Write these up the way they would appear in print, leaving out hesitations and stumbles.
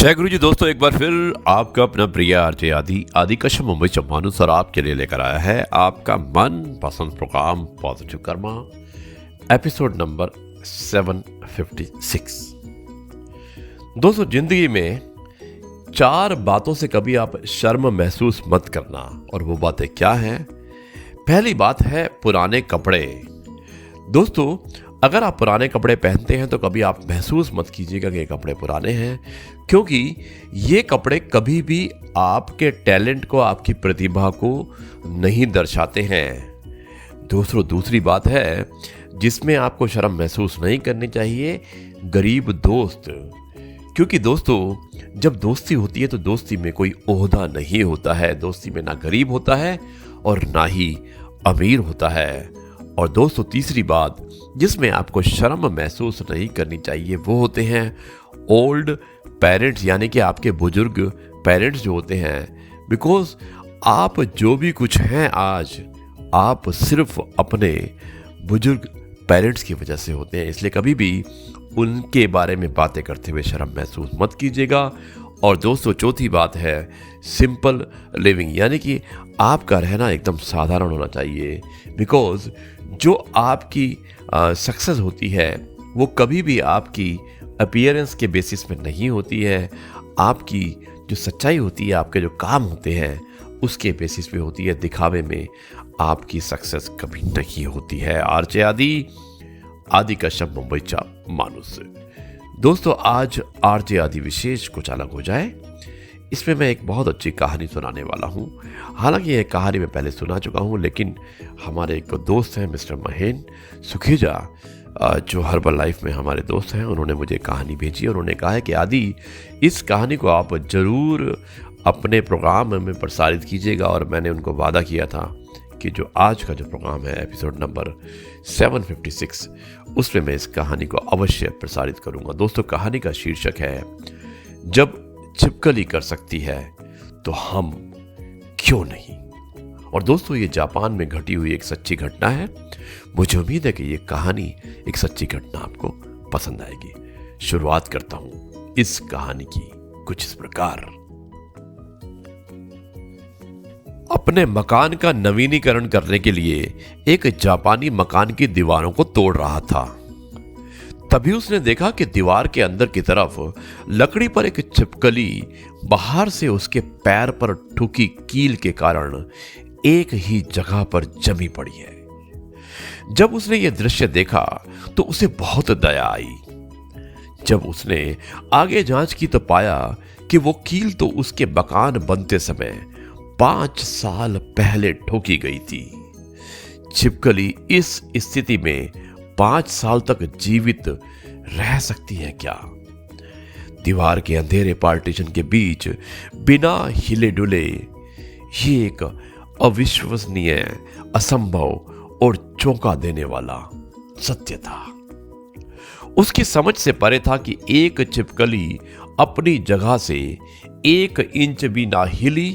जय गुरु जी। दोस्तों, एक बार फिर आपका अपना प्रिय आरजे आदि कश्यप मुंबई से मानुस और आपके लिए लेकर आया है आपका मन पसंद program positive karma, episode number 756। दोस्तों, जिंदगी में 4 बातों से कभी आप शर्म महसूस मत करना। और वो बातें क्या हैं? पहली बात है पुराने कपड़े। दोस्तों, अगर आप पुराने कपड़े पहनते हैं तो कभी आप महसूस मत कीजिएगा कि ये कपड़े पुराने हैं, क्योंकि ये कपड़े कभी भी आपके टैलेंट को, आपकी प्रतिभा को नहीं दर्शाते हैं। दोस्तों, दूसरी बात है जिसमें आपको शर्म महसूस नहीं करनी चाहिए, गरीब दोस्त। क्योंकि दोस्तों, जब दोस्ती होती है तो दोस्ती में कोई ओहदा नहीं होता है। दोस्ती में ना गरीब होता है और ना ही अमीर होता है। और दोस्तों, तीसरी बात जिसमें आपको शर्म महसूस नहीं करनी चाहिए वो होते हैं ओल्ड पेरेंट्स, यानी कि आपके बुजुर्ग पेरेंट्स जो होते हैं। बिकॉज आप जो भी कुछ हैं आज, आप सिर्फ अपने बुजुर्ग पेरेंट्स की वजह से होते हैं। इसलिए कभी भी उनके बारे में बातें करते हुए शर्म महसूस मत कीजिएगा। और दोस्तों, चौथी बात है सिंपल लिविंग, यानी कि आपका रहना एकदम साधारण होना चाहिए। बिकॉज जो आपकी सक्सेस होती है वो कभी भी आपकी अपीयरेंस के बेसिस में नहीं होती है। आपकी जो सच्चाई होती है, आपके जो काम होते हैं उसके बेसिस पे होती है। दिखावे में आपकी सक्सेस कभी नहीं होती है। आरजे आदि कश्यप मुंबई चा मानुस। दोस्तों, आज आरजे आदि विशेष कुछ अलग हो जाए, इसमें मैं एक बहुत अच्छी कहानी सुनाने वाला हूँ। हालांकि ये कहानी मैं पहले सुना चुका हूँ, लेकिन हमारे एक दोस्त हैं मिस्टर महेन सुखेजा, जो हर्बल लाइफ में हमारे दोस्त हैं, उन्होंने मुझे कहानी भेजी। उन्होंने कहा है कि आदि, इस कहानी को आप ज़रूर अपने प्रोग्राम में प्रसारित कीजिएगा। और मैंने उनको वादा किया था कि जो आज का जो प्रोग्राम है एपिसोड नंबर 756, उसमें मैं इस कहानी को अवश्य प्रसारित करूँगा। दोस्तों, कहानी का शीर्षक है जब छिपकली कर सकती है तो हम क्यों नहीं। और दोस्तों, ये जापान में घटी हुई एक सच्ची घटना है। मुझे उम्मीद है कि ये कहानी एक सच्ची घटना आपको पसंद आएगी। शुरुआत करता हूं इस कहानी की कुछ इस प्रकार। अपने मकान का नवीनीकरण करने के लिए एक जापानी मकान की दीवारों को तोड़ रहा था। तभी उसने देखा कि दीवार के अंदर की तरफ लकड़ी पर एक छिपकली बाहर से उसके पैर पर ठुकी कील के कारण एक ही जगह पर जमी पड़ी है। जब उसने यह दृश्य देखा तो उसे बहुत दया आई। जब उसने आगे जांच की तो पाया कि वो कील तो उसके मकान बनते समय 5 साल पहले ठोकी गई थी। छिपकली इस स्थिति में 5 साल तक जीवित रह सकती है क्या? दीवार के अंधेरे पार्टीशन के बीच बिना हिले डुले ये एक अविश्वसनीय, असंभव और चौंका देने वाला सत्य था। उसकी समझ से परे था कि एक छिपकली अपनी जगह से 1 इंच भी ना हिली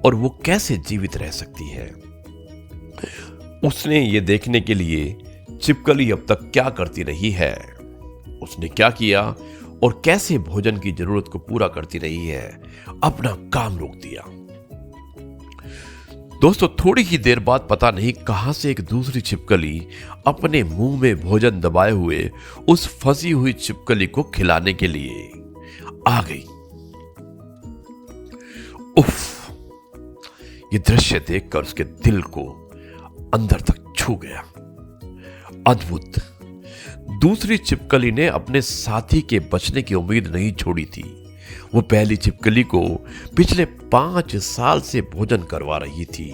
और वो कैसे जीवित रह सकती है। उसने ये देखने के लिए छिपकली अब तक क्या करती रही है, उसने क्या किया और कैसे भोजन की जरूरत को पूरा करती रही है, अपना काम रोक दिया। दोस्तों, थोड़ी ही देर बाद पता नहीं कहां से एक दूसरी छिपकली अपने मुंह में भोजन दबाए हुए उस फंसी हुई छिपकली को खिलाने के लिए आ गई। उफ! ये दृश्य देखकर उसके दिल को अंदर तक छू गया। अद्भुत! दूसरी छिपकली ने अपने साथी के बचने की उम्मीद नहीं छोड़ी थी। वो पहली छिपकली को पिछले 5 साल से भोजन करवा रही थी।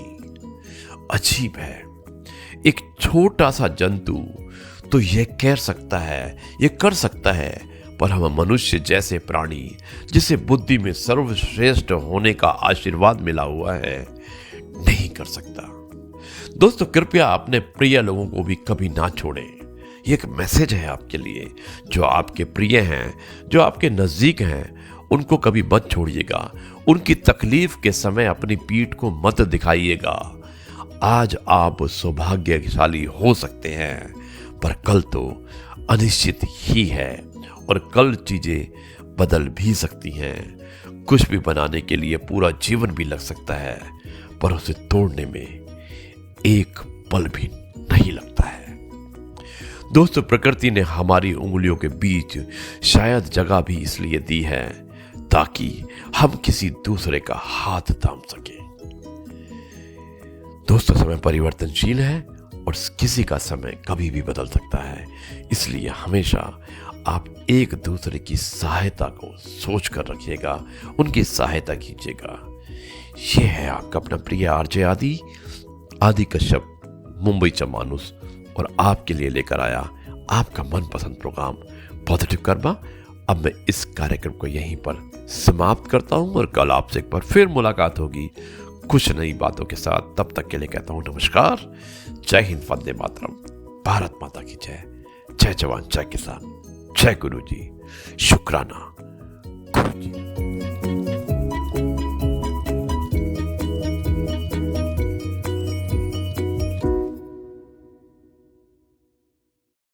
अजीब है, एक छोटा सा जंतु तो यह कर सकता है, पर हम मनुष्य जैसे प्राणी जिसे बुद्धि में सर्वश्रेष्ठ होने का आशीर्वाद मिला हुआ है, नहीं कर सकता। दोस्तों, कृपया अपने प्रिय लोगों को भी कभी ना छोड़ें। ये एक मैसेज है आपके लिए। जो आपके प्रिय हैं, जो आपके नजदीक हैं, उनको कभी मत छोड़िएगा। उनकी तकलीफ के समय अपनी पीठ को मत दिखाइएगा। आज आप सौभाग्यशाली हो सकते हैं, पर कल तो अनिश्चित ही है और कल चीजें बदल भी सकती हैं। कुछ भी बनाने के लिए पूरा जीवन भी लग सकता है, पर उसे तोड़ने में एक पल भी नहीं लगता है। दोस्तों, प्रकृति ने हमारी उंगलियों के बीच शायद जगह भी इसलिए दी है ताकि हम किसी दूसरे का हाथ थाम सके। दोस्तों, समय परिवर्तनशील है और किसी का समय कभी भी बदल सकता है, इसलिए हमेशा आप एक दूसरे की सहायता को सोच कर रखिएगा, उनकी सहायता कीजिएगा। ये है आपका अपना प्रिय आरजे आदि कश्यप, मुंबई चमानुस, और आपके लिए लेकर आया आपका मनपसंद प्रोग्राम पॉजिटिव कर्मा। अब मैं इस कार्यक्रम को यहीं पर समाप्त करता हूं और कल आपसे एक बार फिर मुलाकात होगी कुछ नई बातों के साथ। तब तक के लिए कहता हूं नमस्कार, जय हिंद, वंदे मातरम, भारत माता की जय, जय जवान, जय किसान, जय गुरु जी, शुक्राना।